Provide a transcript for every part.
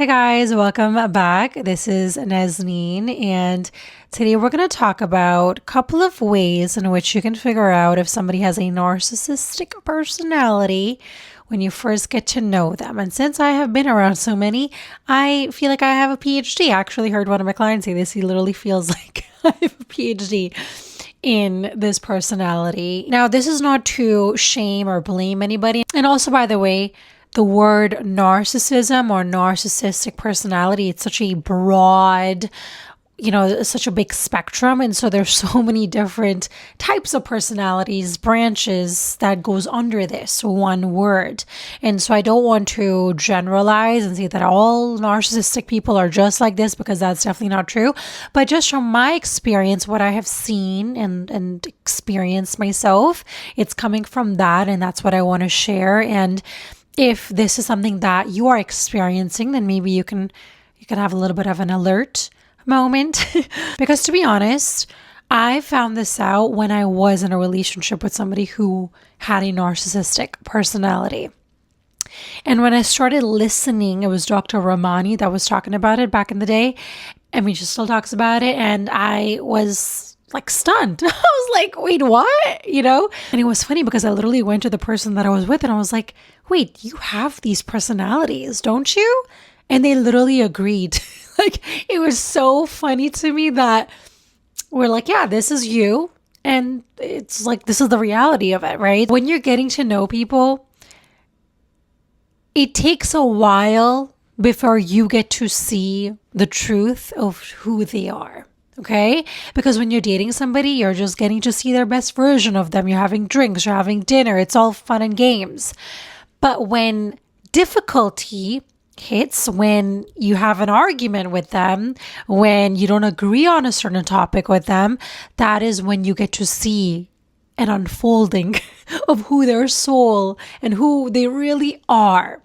Hi guys, welcome back. This is Nazneen, and today we're going to talk about a couple of ways in which you can figure out if somebody has a narcissistic personality when you first get to know them. And since I have been around so many, I feel like I have a PhD. I actually heard one of my clients say this. He literally feels like I have a PhD in this personality. Now, this is not to shame or blame anybody. And also, by the way, the word narcissism or narcissistic personality, it's such a broad, such a big spectrum. And so there's so many different types of personalities, branches that goes under this one word. And so I don't want to generalize and say that all narcissistic people are just like this, because that's definitely not true. But just from my experience, what I have seen and experienced myself, it's coming from that. And that's what I want to share. And if this is something that you are experiencing, then maybe you can have a little bit of an alert moment. Because to be honest, I found this out when I was in a relationship with somebody who had a narcissistic personality. And when I started listening, it was Dr. Ramani that was talking about it back in the day. I mean, she still talks about it. And I was like stunned. I was like, wait, what? And it was funny because I literally went to the person that I was with and I was like, wait, you have these personalities, don't you? And they literally agreed. Like, it was so funny to me that we're like, yeah, this is you. And it's like, this is the reality of it, right? When you're getting to know people, it takes a while before you get to see the truth of who they are. Okay? Because when you're dating somebody, you're just getting to see their best version of them. You're having drinks, you're having dinner. It's all fun and games. But when difficulty hits, when you have an argument with them, when you don't agree on a certain topic with them, that is when you get to see an unfolding of who their soul and who they really are.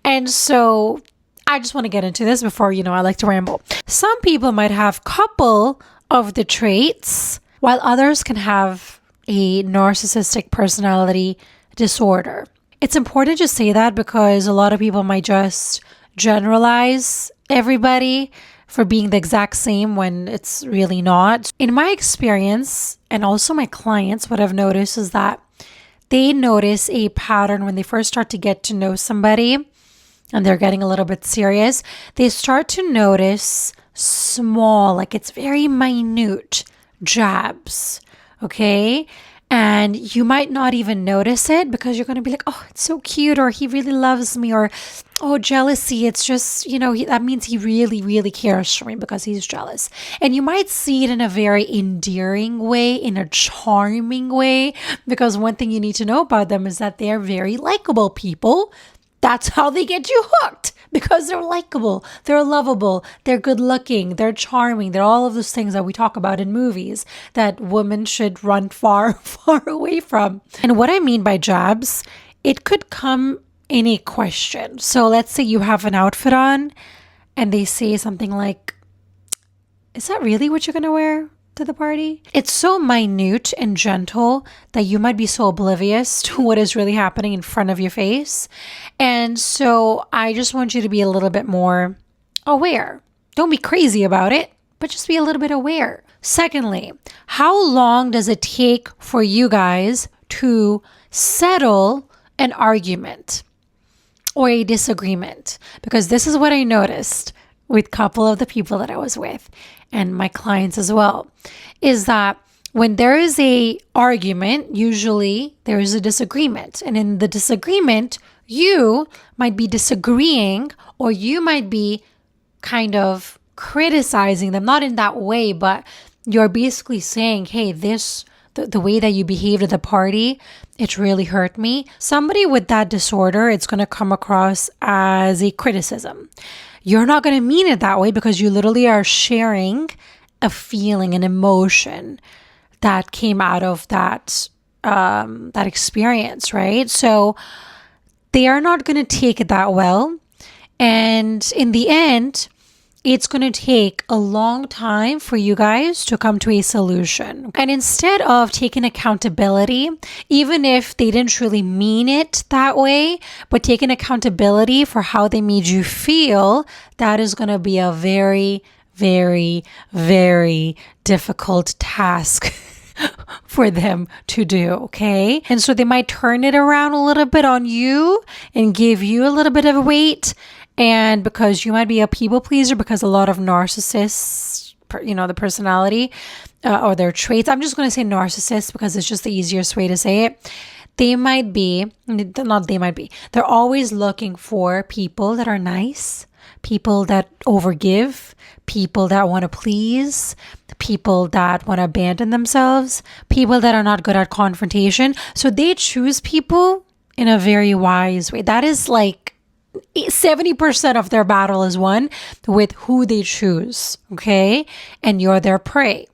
And so I just want to get into this before, I like to ramble. Some people might have couple of the traits, while others can have a narcissistic personality disorder. It's important to say that because a lot of people might just generalize everybody for being the exact same when it's really not. In my experience, and also my clients, what I've noticed is that they notice a pattern when they first start to get to know somebody and they're getting a little bit serious. They start to notice small, like it's very minute jabs, okay? And you might not even notice it because you're going to be like, oh, it's so cute, or he really loves me, or oh, jealousy. It's just, that means he really, really cares for me because he's jealous. And you might see it in a very endearing way, in a charming way, because one thing you need to know about them is that they're very likable people. That's how they get you hooked, because they're likable, they're lovable, they're good looking, they're charming, they're all of those things that we talk about in movies that women should run far, far away from. And what I mean by jabs, it could come in a question. So let's say you have an outfit on and they say something like, is that really what you're going to wear to the party? It's so minute and gentle that you might be so oblivious to what is really happening in front of your face. And so I just want you to be a little bit more aware. Don't be crazy about it, but just be a little bit aware. Secondly, how long does it take for you guys to settle an argument or a disagreement? Because this is what I noticed with a couple of the people that I was with and my clients as well, is that when there is a argument, usually there is a disagreement. And in the disagreement, you might be disagreeing, or you might be kind of criticizing them, not in that way, but you're basically saying, hey, the way that you behaved at the party, it really hurt me. Somebody with that disorder, it's going to come across as a criticism. You're not going to mean it that way because you literally are sharing a feeling, an emotion that came out of that experience, right? So they are not going to take it that well. And in the end, it's going to take a long time for you guys to come to a solution. And instead of taking accountability, even if they didn't really mean it that way, but taking accountability for how they made you feel, that is going to be a very, very, very difficult task for them to do, okay? And so they might turn it around a little bit on you and give you a little bit of weight. And because you might be a people pleaser, because a lot of narcissists, the personality or their traits, I'm just going to say narcissist because it's just the easiest way to say it. They're always looking for people that are nice, people that overgive, people that want to please, people that want to abandon themselves, people that are not good at confrontation. So they choose people in a very wise way. That is like 70% of their battle is won with who they choose, okay? And you're their prey.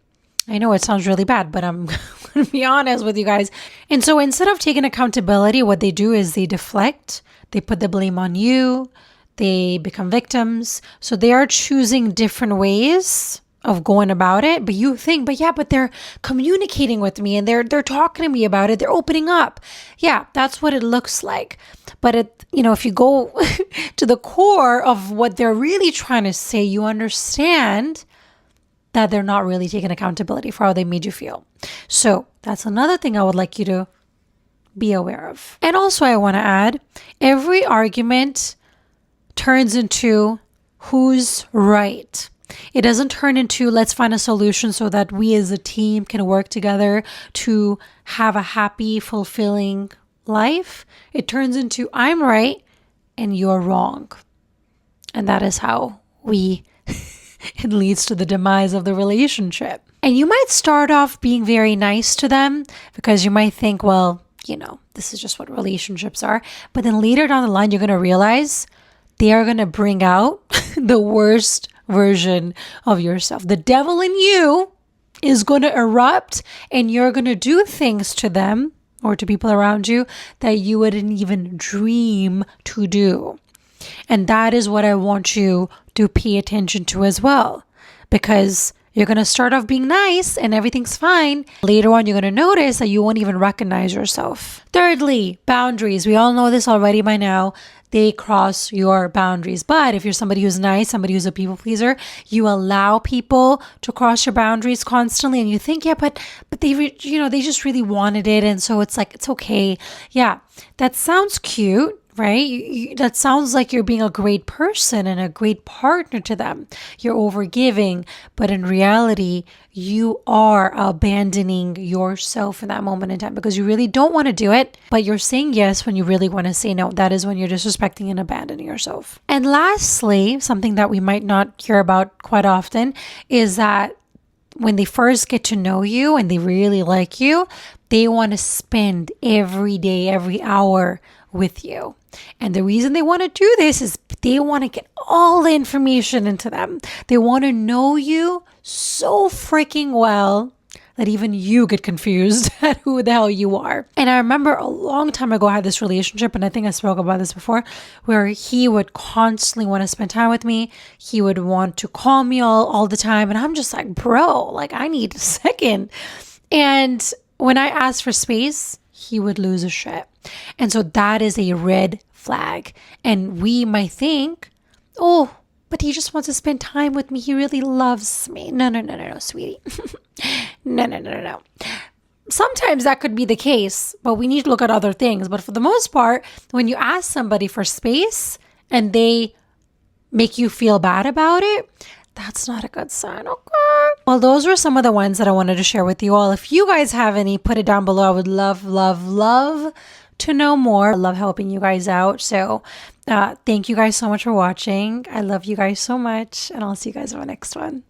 I know it sounds really bad, but I'm going to be honest with you guys. And so instead of taking accountability, what they do is they deflect, they put the blame on you, they become victims. So they are choosing different ways of going about it. But you think, but they're communicating with me and they're talking to me about it. They're opening up. Yeah, that's what it looks like. But if you go to the core of what they're really trying to say, you understand that they're not really taking accountability for how they made you feel. So that's another thing I would like you to be aware of. And also I want to add, every argument turns into who's right. It doesn't turn into let's find a solution so that we as a team can work together to have a happy, fulfilling life. It turns into I'm right and you're wrong. And that is how it leads to the demise of the relationship. And you might start off being very nice to them because you might think, well, this is just what relationships are. But then later down the line, you're going to realize they are going to bring out the worst version of yourself. The devil in you is going to erupt and you're going to do things to them or to people around you that you wouldn't even dream to do. And that is what I want you to pay attention to as well, because you're going to start off being nice and everything's fine. Later on, you're going to notice that you won't even recognize yourself. Thirdly, boundaries. We all know this already by now. They cross your boundaries. But if you're somebody who's nice, somebody who's a people pleaser, you allow people to cross your boundaries constantly. And you think, but they just really wanted it. And so it's like, it's okay. Yeah, that sounds cute. Right? That sounds like you're being a great person and a great partner to them. You're overgiving, but in reality, you are abandoning yourself in that moment in time because you really don't want to do it, but you're saying yes when you really want to say no. That is when you're disrespecting and abandoning yourself. And lastly, something that we might not hear about quite often is that when they first get to know you and they really like you, they want to spend every day, every hour with you. And the reason they want to do this is they want to get all the information into them. They want to know you so freaking well that even you get confused at who the hell you are. And I remember a long time ago, I had this relationship, and I think I spoke about this before, where he would constantly want to spend time with me. He would want to call me all the time. And I'm just like, bro, like I need a second. And when I asked for space, he would lose his shit. And so that is a red flag. And we might think, oh, but he just wants to spend time with me. He really loves me. No, sweetie. No. Sometimes that could be the case, but we need to look at other things. But for the most part, when you ask somebody for space and they make you feel bad about it, that's not a good sign, okay? Well, those were some of the ones that I wanted to share with you all. If you guys have any, put it down below. I would love to know more. I love helping you guys out. So thank you guys so much for watching. I love you guys so much, and I'll see you guys on the next one.